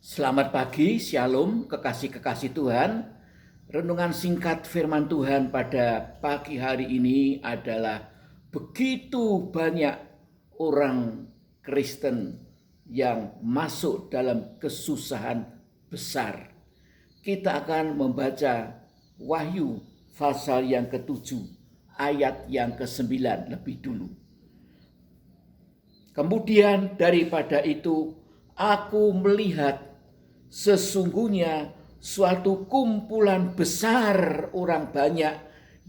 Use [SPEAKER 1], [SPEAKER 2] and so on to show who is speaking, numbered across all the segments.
[SPEAKER 1] Selamat pagi, Shalom, kekasih-kekasih Tuhan. Renungan singkat firman Tuhan pada pagi hari ini adalah begitu banyak orang Kristen yang masuk dalam kesusahan besar. Kita akan membaca Wahyu pasal yang ke-7, ayat yang ke-9 lebih dulu. Kemudian daripada itu, aku melihat sesungguhnya suatu kumpulan besar orang banyak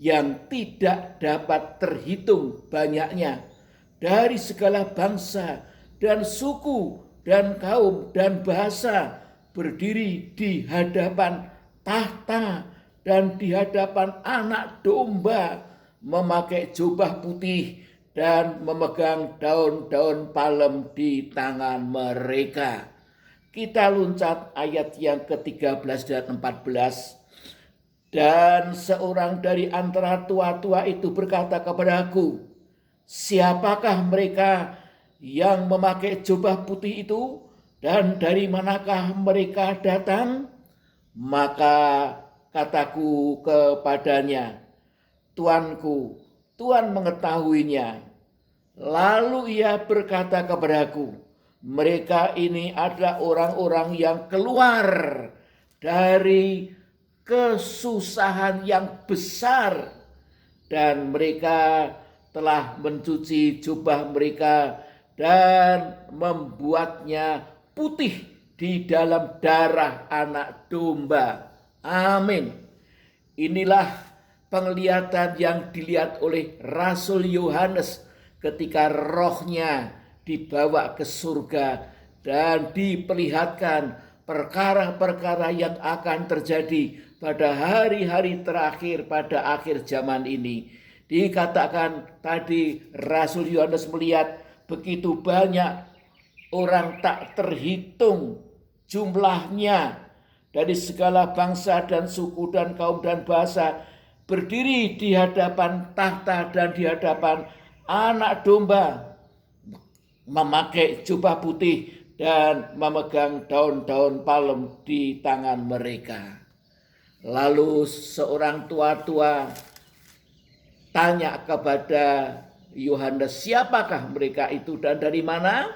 [SPEAKER 1] yang tidak dapat terhitung banyaknya dari segala bangsa dan suku dan kaum dan bahasa berdiri di hadapan tahta dan di hadapan Anak Domba, memakai jubah putih dan memegang daun-daun palem di tangan mereka. Kita loncat ayat yang ke-13 dan 14. Dan seorang dari antara tua-tua itu berkata kepadaku, siapakah mereka yang memakai jubah putih itu dan dari manakah mereka datang? Maka kataku kepadanya, Tuanku, Tuhan mengetahuinya. Lalu ia berkata kepadaku, mereka ini adalah orang-orang yang keluar dari kesusahan yang besar, dan mereka telah mencuci jubah mereka dan membuatnya putih di dalam darah Anak Domba. Amin. Inilah penglihatan yang dilihat oleh Rasul Yohanes ketika rohnya dibawa ke surga dan diperlihatkan perkara-perkara yang akan terjadi pada hari-hari terakhir pada akhir zaman ini. Dikatakan tadi Rasul Yohanes melihat begitu banyak orang tak terhitung jumlahnya dari segala bangsa dan suku dan kaum dan bahasa berdiri di hadapan tahta dan di hadapan Anak Domba, memakai jubah putih dan memegang daun-daun palem di tangan mereka. Lalu seorang tua-tua tanya kepada Yohanes, siapakah mereka itu dan dari mana?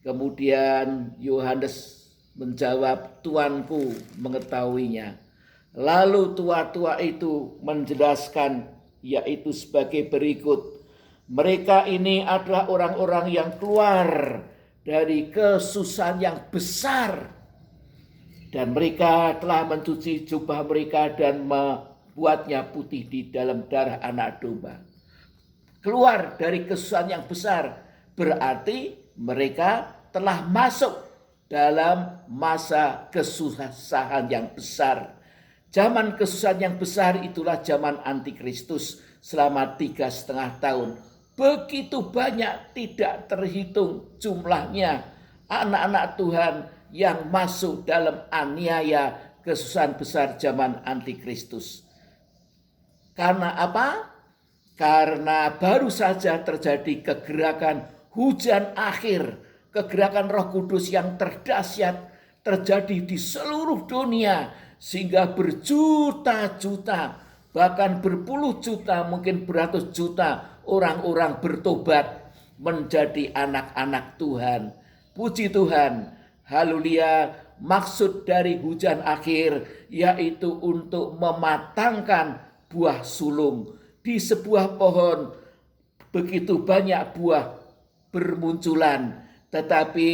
[SPEAKER 1] Kemudian Yohanes menjawab, Tuanku mengetahuinya. Lalu tua-tua itu menjelaskan, yaitu sebagai berikut. Mereka ini adalah orang-orang yang keluar dari kesusahan yang besar, dan mereka telah mencuci jubah mereka dan membuatnya putih di dalam darah Anak Domba. Keluar dari kesusahan yang besar berarti mereka telah masuk dalam masa kesusahan yang besar. Zaman kesusahan yang besar itulah zaman antikristus selama 3,5 tahun. Begitu banyak tidak terhitung jumlahnya anak-anak Tuhan yang masuk dalam aniaya kesusahan besar zaman antikristus. Karena apa? Karena baru saja terjadi kegerakan hujan akhir, kegerakan Roh Kudus yang terdahsyat terjadi di seluruh dunia, sehingga berjuta-juta, bahkan berpuluh juta, mungkin beratus juta orang-orang bertobat menjadi anak-anak Tuhan. Puji Tuhan, haleluya. Maksud dari hujan akhir yaitu untuk mematangkan buah sulung. Di sebuah pohon begitu banyak buah bermunculan, tetapi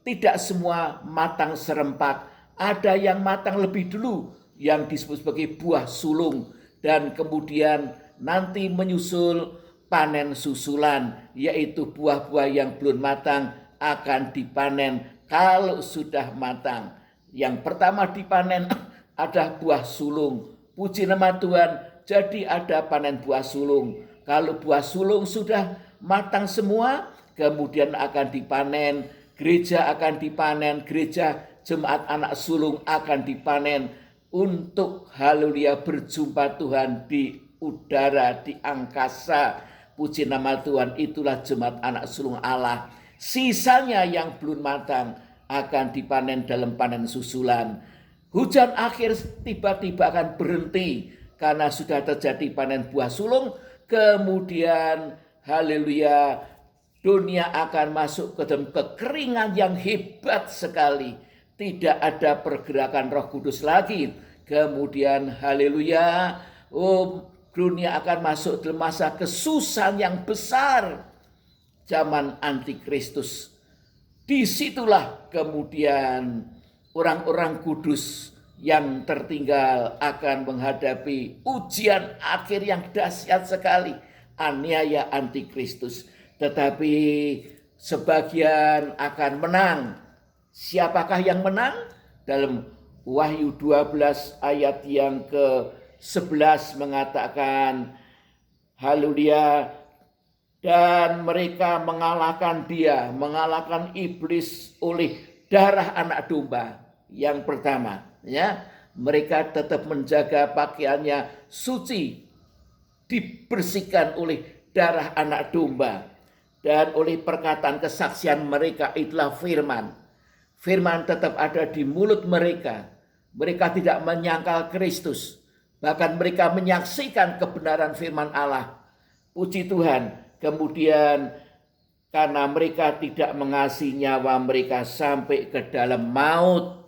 [SPEAKER 1] tidak semua matang serempak. Ada yang matang lebih dulu, yang disebut sebagai buah sulung, dan kemudian nanti menyusul panen susulan, yaitu buah-buah yang belum matang akan dipanen kalau sudah matang. Yang pertama dipanen ada buah sulung. Puji nama Tuhan, jadi ada panen buah sulung. Kalau buah sulung sudah matang semua, kemudian akan dipanen, gereja akan dipanen, gereja jemaat anak sulung akan dipanen untuk haleluya berjumpa Tuhan di udara, di angkasa. Puji nama Tuhan, itulah jemaat anak sulung Allah. Sisanya yang belum matang akan dipanen dalam panen susulan. Hujan akhir tiba-tiba akan berhenti karena sudah terjadi panen buah sulung. Kemudian haleluya, dunia akan masuk ke dalam kekeringan yang hebat sekali. Tidak ada pergerakan Roh Kudus lagi. Kemudian haleluya, dunia akan masuk dalam masa kesusahan yang besar. Zaman antikristus. Disitulah kemudian orang-orang kudus yang tertinggal akan menghadapi ujian akhir yang dahsyat sekali, aniaya antikristus. Tetapi sebagian akan menang. Siapakah yang menang? Dalam Wahyu 12 ayat yang ke-11 mengatakan, haleluya, dan mereka mengalahkan dia, mengalahkan iblis oleh darah anak domba. Yang pertama, ya, mereka tetap menjaga pakaiannya suci, dibersihkan oleh darah anak domba, dan oleh perkataan kesaksian mereka, itulah firman. Firman tetap ada di mulut mereka. Mereka tidak menyangkal Kristus, bahkan mereka menyaksikan kebenaran firman Allah. Puji Tuhan. Kemudian karena mereka tidak mengasihi nyawa mereka sampai ke dalam maut,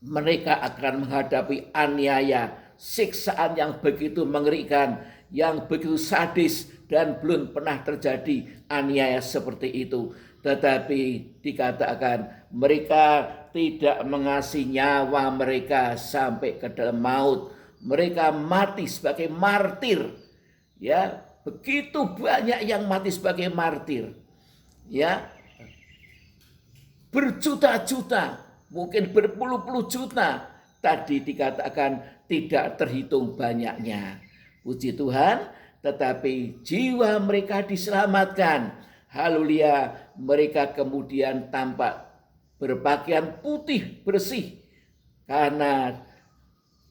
[SPEAKER 1] mereka akan menghadapi aniaya, siksaan yang begitu mengerikan, yang begitu sadis, dan belum pernah terjadi aniaya seperti itu. Tetapi dikatakan mereka tidak mengasihi nyawa mereka sampai ke dalam maut. Mereka mati sebagai martir, ya. Begitu banyak yang mati sebagai martir, ya, berjuta-juta, mungkin berpuluh-puluh juta. Tadi dikatakan tidak terhitung banyaknya. Puji Tuhan, tetapi jiwa mereka diselamatkan. Haleluya, mereka kemudian tampak berpakaian putih bersih karena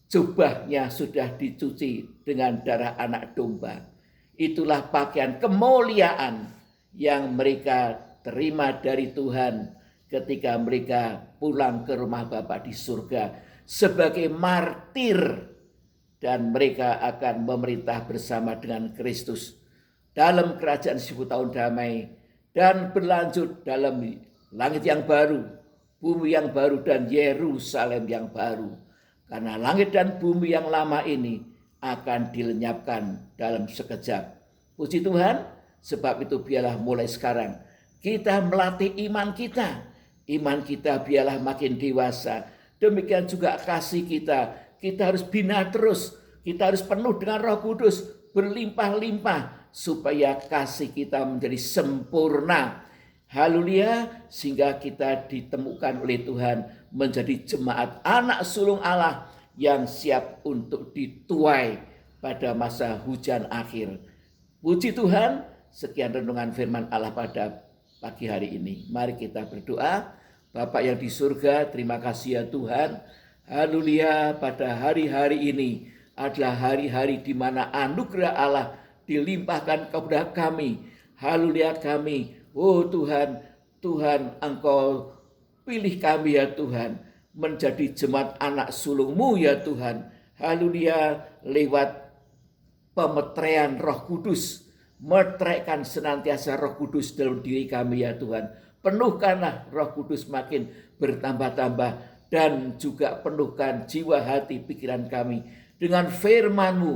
[SPEAKER 1] jubahnya sudah dicuci dengan darah anak domba. Itulah pakaian kemuliaan yang mereka terima dari Tuhan ketika mereka pulang ke rumah Bapa di surga sebagai martir, dan mereka akan memerintah bersama dengan Kristus dalam kerajaan 1000 tahun damai dan berlanjut dalam langit yang baru, bumi yang baru, dan Yerusalem yang baru. Karena langit dan bumi yang lama ini akan dilenyapkan dalam sekejap. Puji Tuhan, sebab itu biarlah mulai sekarang kita melatih iman kita. Iman kita biarlah makin dewasa. Demikian juga kasih kita. Kita harus bina terus. Kita harus penuh dengan Roh Kudus, berlimpah-limpah, supaya kasih kita menjadi sempurna. Haleluya, sehingga kita ditemukan oleh Tuhan menjadi jemaat anak sulung Allah yang siap untuk dituai pada masa hujan akhir. Puji Tuhan, sekian renungan firman Allah pada pagi hari ini. Mari kita berdoa. Bapa yang di surga, terima kasih ya Tuhan. Haleluya, pada hari-hari ini adalah hari-hari di mana anugerah Allah dilimpahkan kepada kami. Haleluya, kami, oh Tuhan, Tuhan Engkau pilih kami ya Tuhan, menjadi jemaat anak sulung-Mu ya Tuhan. Haleluya, lewat pemeteraian Roh Kudus. Meteraikan senantiasa Roh Kudus dalam diri kami ya Tuhan. Penuhkanlah Roh Kudus makin bertambah-tambah, dan juga penuhkan jiwa, hati, pikiran kami dengan firman-Mu.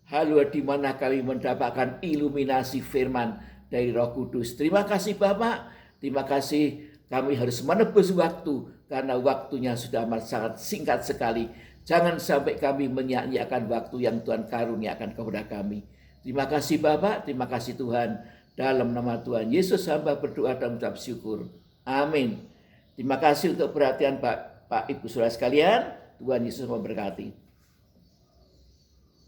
[SPEAKER 1] Haleluya, di mana kami mendapatkan iluminasi firman dari Roh Kudus. Terima kasih Bapak, terima kasih. Kami harus menebus waktu karena waktunya sudah sangat singkat sekali. Jangan sampai kami menyia-nyiakan waktu yang Tuhan karuniakan kepada kami. Terima kasih Bapak, terima kasih Tuhan. Dalam nama Tuhan Yesus hamba berdoa dan mengucap syukur. Amin. Terima kasih untuk perhatian Pak Ibu Saudara sekalian. Tuhan Yesus memberkati.